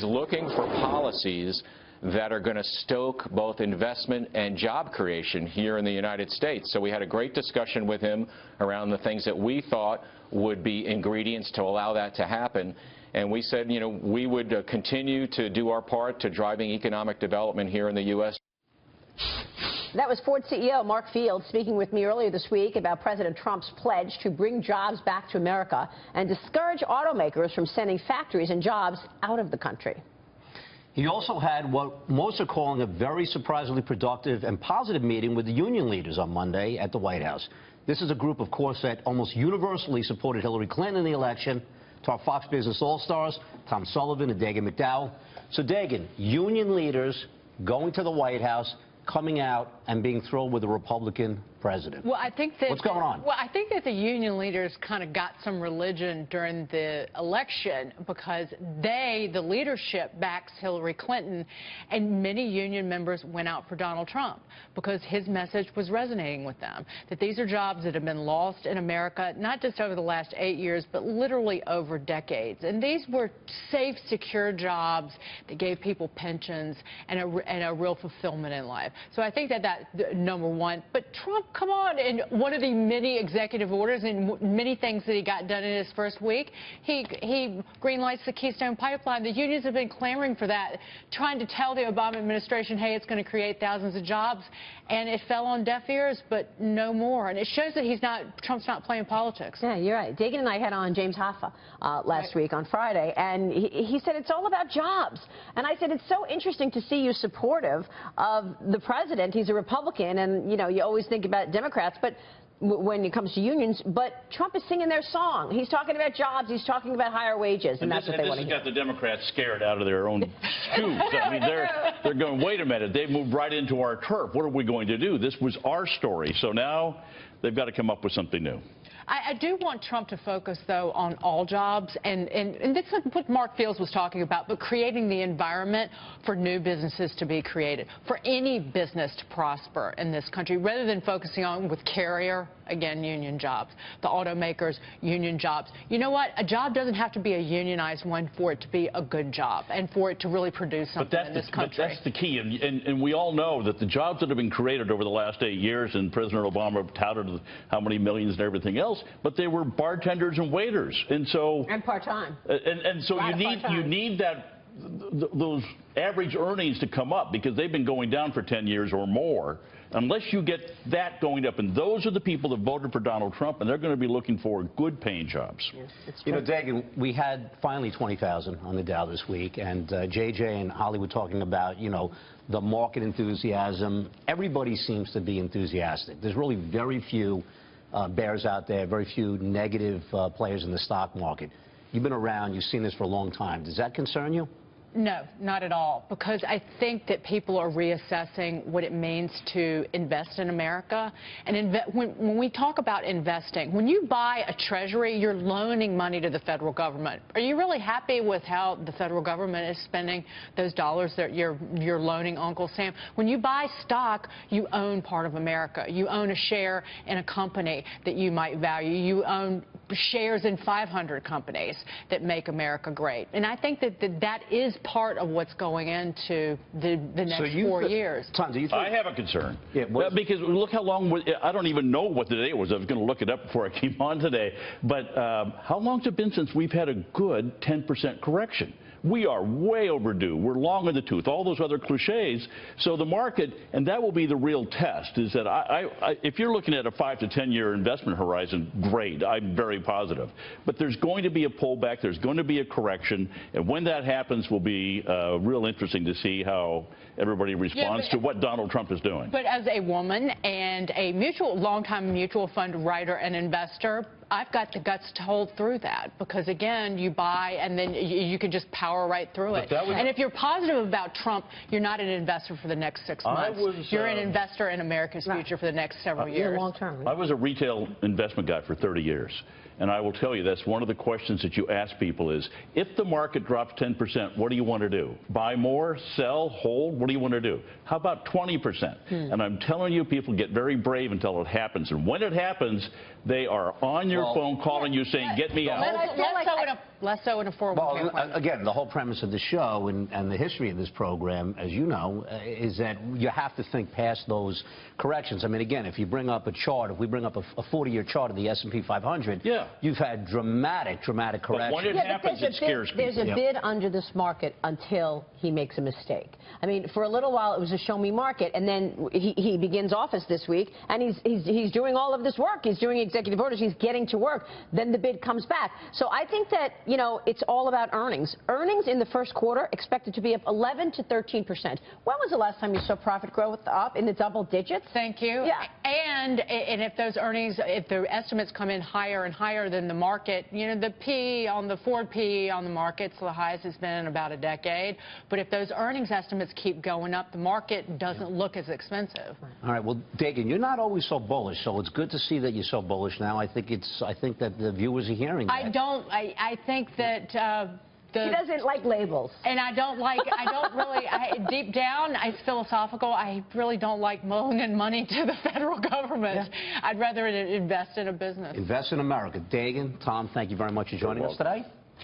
he's looking for policies that are going to stoke both investment and job creation here in the United States. So we had a great discussion with him around the things that we thought would be ingredients to allow that to happen. And we said, you know, we would continue to do our part to driving economic development here in the U.S. That was Ford CEO Mark Fields speaking with me earlier this week about President Trump's pledge to bring jobs back to America and discourage automakers from sending factories and jobs out of the country. He also had what most are calling a very surprisingly productive and positive meeting with the union leaders on Monday at the White House. This is a group, of course, that almost universally supported Hillary Clinton in the election. To our Fox Business All-Stars, Tom Sullivan and Dagen McDowell. So, Dagen, union leaders going to the White House, coming out and being thrilled with a Republican president. Well, I think that what's going on? Well, I think that the union leaders kind of got some religion during the election because the leadership, backs Hillary Clinton, and many union members went out for Donald Trump because his message was resonating with them. That these are jobs that have been lost in America, not just over the last 8 years, but literally over decades. And these were safe, secure jobs that gave people pensions and a real fulfillment in life. So I think that that's number one. But Trump, come on, in one of the many executive orders and many things that he got done in his first week, he greenlights the Keystone Pipeline. The unions have been clamoring for that, trying to tell the Obama administration, hey, it's going to create thousands of jobs, and it fell on deaf ears, but no more. And it shows that Trump's not playing politics. Yeah, you're right. Dagen and I had on James Hoffa last week on Friday, and he said it's all about jobs. And I said it's so interesting to see you supportive of the president. He's a Republican, and, you know, you always think about Democrats, but when it comes to unions, but Trump is singing their song. He's talking about jobs. He's talking about higher wages, and that's what they want to hear. This has got the Democrats scared out of their own shoes. I mean, they're going, wait a minute, they've moved right into our turf. What are we going to do? This was our story. So now they've got to come up with something new. I do want Trump to focus, though, on all jobs, and that's what Mark Fields was talking about, but creating the environment for new businesses to be created, for any business to prosper in this country, rather than focusing on with Carrier, again, union jobs, the automakers, union jobs. You know what? A job doesn't have to be a unionized one for it to be a good job and for it to really produce something in this country. But that's the key, and we all know that the jobs that have been created over the last 8 years, and President Obama touted how many millions and everything else, but they were bartenders and waiters, and so part-time. And so you need those average earnings to come up, because they've been going down for 10 years or more. Unless you get that going up, and those are the people that voted for Donald Trump, and they're going to be looking for good-paying jobs. Yes, you know, Dagen, we had finally 20,000 on the Dow this week, and JJ and Holly were talking about, you know, the market enthusiasm. Everybody seems to be enthusiastic. There's really very few bears out there, very few negative players in the stock market. You've been around, you've seen this for a long time. Does that concern you? No, not at all, because I think that people are reassessing what it means to invest in America. And when we talk about investing, when you buy a treasury, you're loaning money to the federal government. Are you really happy with how the federal government is spending those dollars that you're loaning Uncle Sam? When you buy stock, you own part of America. You own a share in a company that you might value. You own shares in 500 companies that make America great. And I think that is part of what's going into the next 4 years. Tom, do you think I have a concern. Yeah, because look how long, I don't even know what the day was. I was going to look it up before I came on today. But how long's it been since we've had a good 10% correction? We are way overdue. We're long in the tooth, all those other cliches. So the market, and that will be the real test, is that if you're looking at a 5 to 10 year investment horizon, great. I'm very positive. But there's going to be a pullback. There's going to be a correction. And when that happens will be real interesting to see how everybody responds to what Donald Trump is doing. But as a woman and a longtime mutual fund writer and investor, I've got the guts to hold through that, because, again, you buy and then you can just power right through it. And if you're positive about Trump, you're not an investor for the next 6 months. You're an investor in America's future for the next several years. Long term. I was a retail investment guy for 30 years. And I will tell you, that's one of the questions that you ask people is, if the market drops 10%, what do you want to do? Buy more, sell, hold? What do you want to do? How about 20%? And I'm telling you, people get very brave until it happens. And when it happens, they are on your phone calling you saying, get me out. less so in a 401k Well, plan. again, the whole premise of the show and the history of this program, as you know, is that you have to think past those corrections. I mean, again, if you bring up a chart, if we bring up a 40-year chart of the S&P 500, yeah, you've had dramatic corrections. But when it happens, it scares people. There's a bid under this market until he makes a mistake. I mean, for a little while, it was a show-me market, and then he begins office this week, and he's doing all of this work. He's doing executive orders. He's getting to work. Then the bid comes back. So I think that, you know, it's all about earnings. Earnings in the first quarter expected to be up 11 to 13%. When was the last time you saw profit growth up in the double digits? Thank you. Yeah. And if those earnings, if the estimates come in higher and higher than the market, you know, the P on the forward P on the market's the highest it's been in about a decade. But if those earnings estimates keep going up, the market doesn't look as expensive. All right. Well, Dagen, you're not always so bullish, so it's good to see that you're so bullish now. I think that the viewers are hearing that. I think that He doesn't like labels. And I don't really, deep down, it's philosophical. I really don't like loaning money to the federal government. Yeah. I'd rather invest in a business. Invest in America. Dagen, Tom, thank you very much for joining us today.